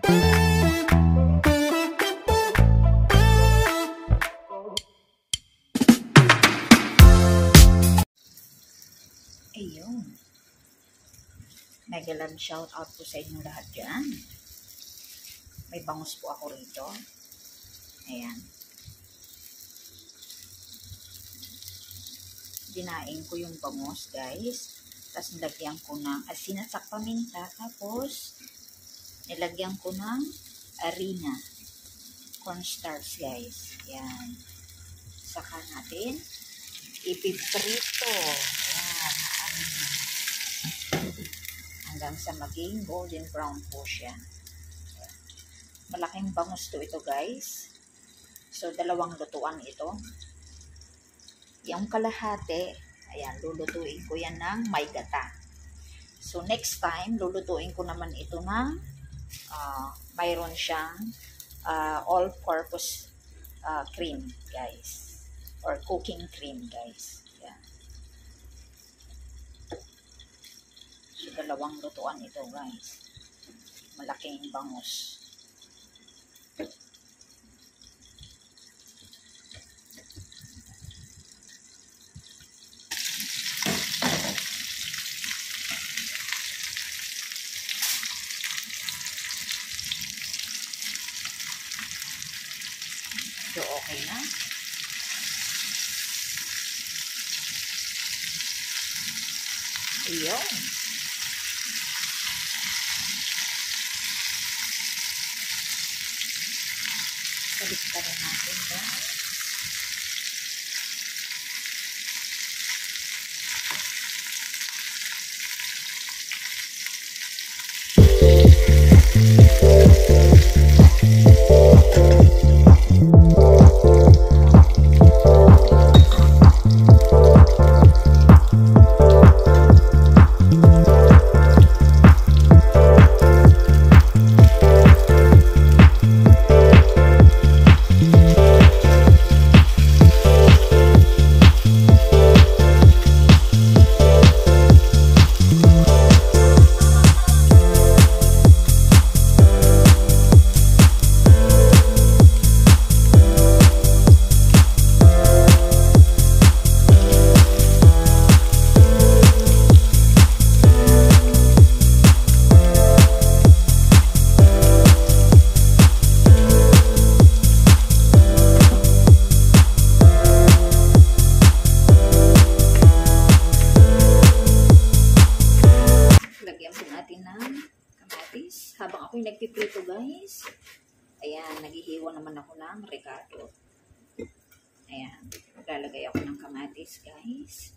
Ayun. Mega love shout out po sa inyo lahat dyan. May bangus po ako rito. Ayan. Dinaing ko yung bangus, guys. Tapos nilagyan ko ng asin at paminta. Tapos nilagyan ko ng harina. Cornstarch, guys. Ayan. Saka natin ipiprito. Ayan. Hanggang sa maging golden brown po siya. Ayan. Malaking bangus to ito, guys. So, dalawang lutuan ito. Yung kalahati, ayan, lulutuin ko yan ng may gata. So, next time, lulutuin ko naman ito ng mayroon siyang all-purpose cream, guys. Or cooking cream, guys. Ayan. So, dalawang lutuan ito, guys. Malaking bangus. So, okay na. Ayun. Balik ka rin natin, guys. Habang ako'y nagpiprito, guys, ayan, naghihiwa naman ako ng recado. Ayan, maglalagay ako ng kamatis, guys.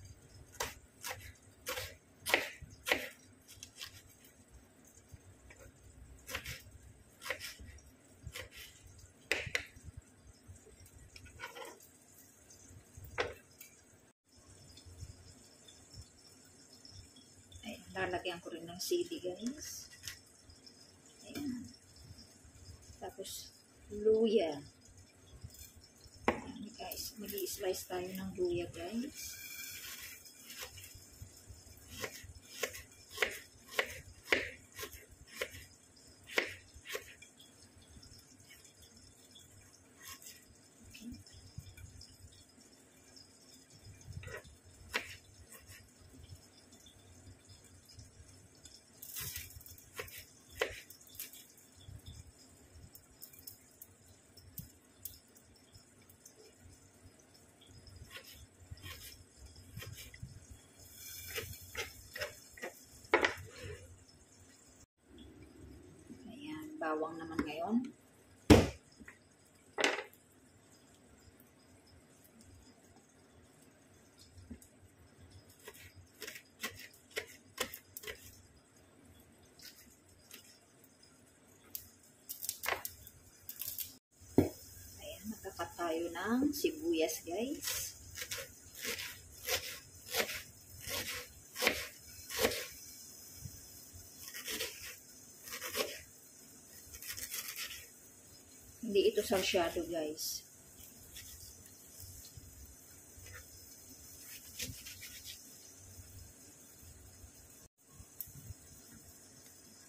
Ayan, lalagyan ko rin ng sili, guys. Ayan. Tapos, luya. Ayan, guys. Mag-i-slice tayo ng luya, guys. Bawang naman ngayon. Ayan, nagkakat tayo ng sibuyas, guys. Hindi ito sarsyado, guys.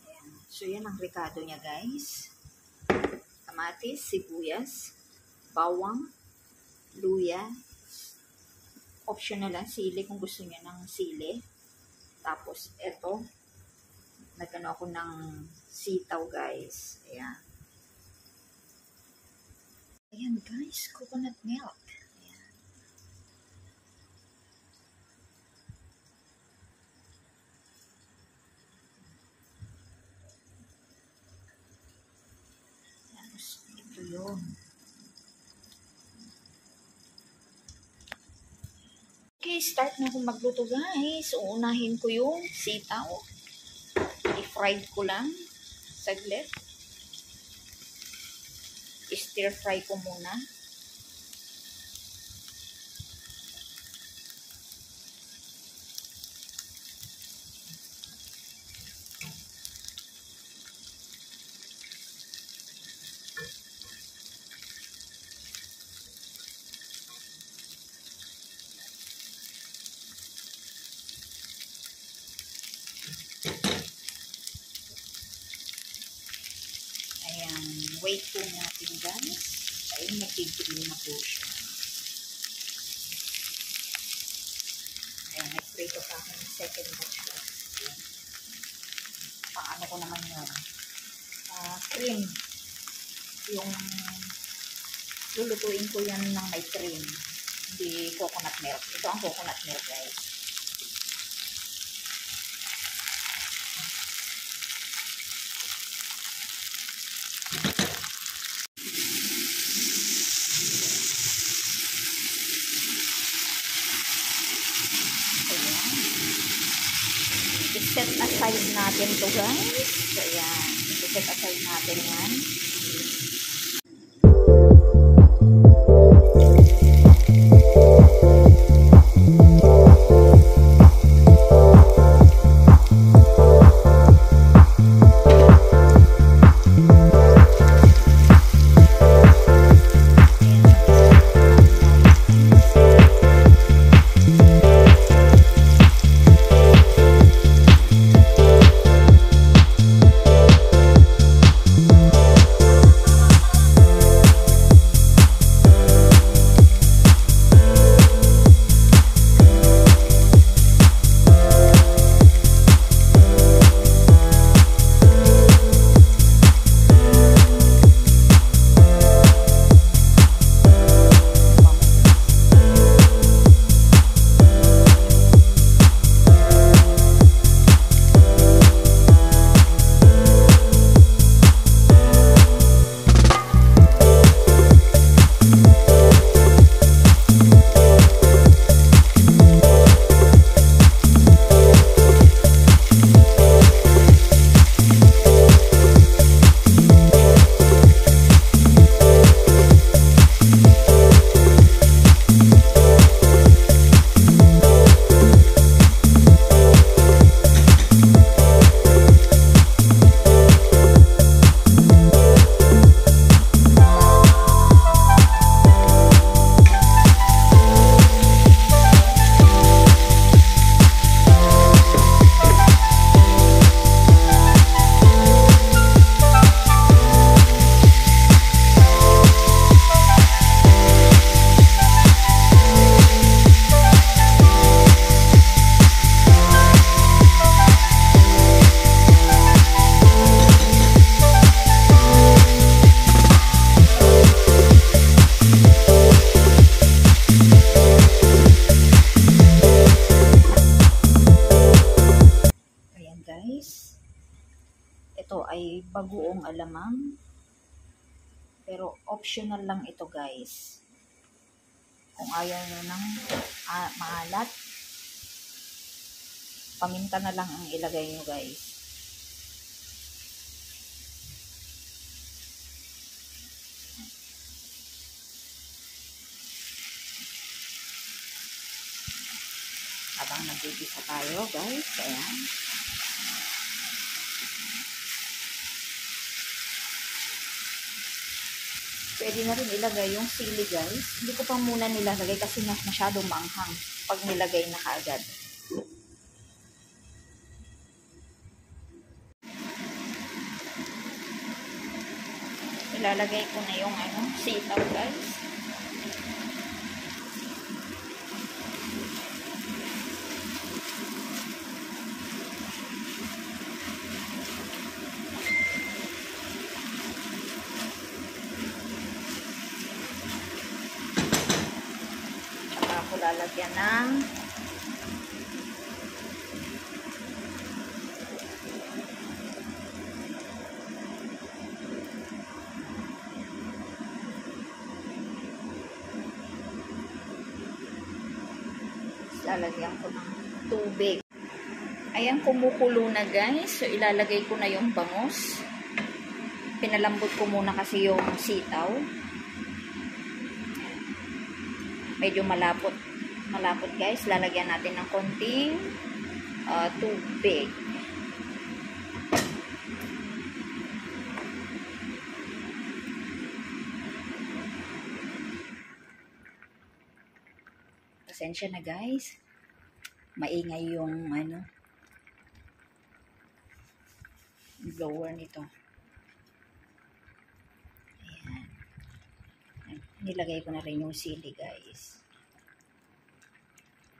Ayan. So, yan ang rekado niya, guys. kamatis, sibuyas, bawang, luya, optional lang sili kung gusto niyo ng sili. Tapos eto, nagano ako ng sitaw guys. Ayan. Ayan guys, coconut milk. Ayan. Tapos ito yun. Okay, start na akong magluto guys. Uunahin ko yung sitaw. I-fried ko lang. Saglit. I-stir fry ko muna. Ayan, wait po natin guys. Ayun, nag-green na po siya. Ayan, nag-spray ko sa akin yung second batch ko. Ayan. Paano ko naman yun? Cream. Yung lulutuin ko yan ng may cream. Hindi coconut milk. Ito ang coconut milk guys. I-set aside natin to guys. So, ayan. I-set aside natin yan. Ito ay bagoong alamang. Pero optional lang ito guys. Kung ayaw nyo ng maalat, paminta na lang ang ilagay nyo guys. Habang nag-igisa tayo guys, ayan. Pwede na rin ilagay yung sili guys. Hindi ko pa muna nilalagay kasi masyadong maanghang pag nilagay na kaagad. ilalagay ko na yung sitaw guys. Saka ako lalagyan ng lalagyan ko ng tubig. Ayan, kumukulo na guys. So, ilalagay ko na yung bangus. Pinalambot ko muna kasi yung sitaw. Medyo malapot. Malapot guys. Lalagyan natin ng konting tubig. Pasensya na guys. Maingay yung blower nito. Ayan. Nilagay ko na rin yung sili guys.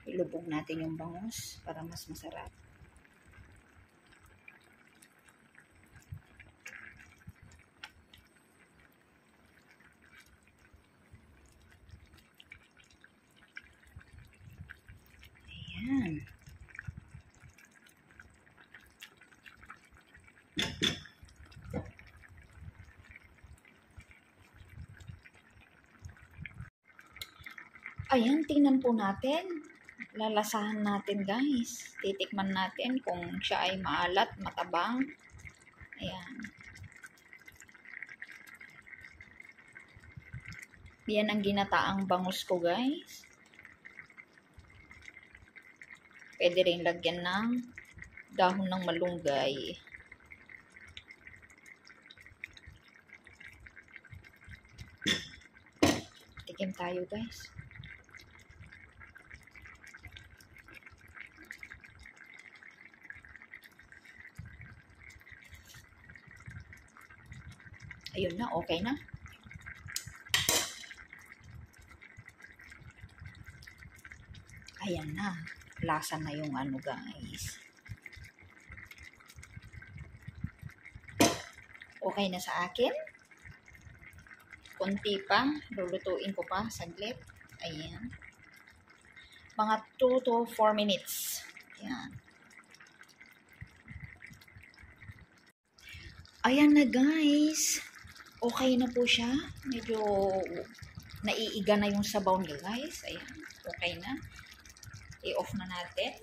Ilubog natin yung bangus para mas masarap. Ayan. Ayan, tingnan po natin. Lalasahan natin guys. Titikman natin kung siya ay maalat, matabang. Ayan. Yan ang ginataang bangus ko guys. Pwede rin lagyan ng dahon ng malunggay. Tikim tayo guys. Ayun na, okay na. Ayan na. Lasa na yung guys. Okay na sa akin. Kunti pa. Lulutuin ko pa saglit. Ayan. Mga 2 to 4 minutes. Ayan. Ayan na guys. Okay na po siya. Medyo naiiga na yung sabaw niya guys. Ayan. Okay na. I-off na natin.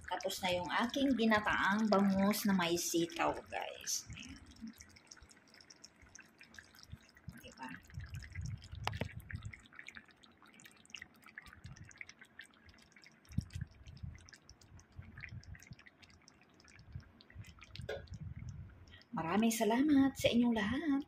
Tapos na yung aking ginataang bangus na may sitaw guys. Ayan. Diba? Maraming salamat sa inyong lahat.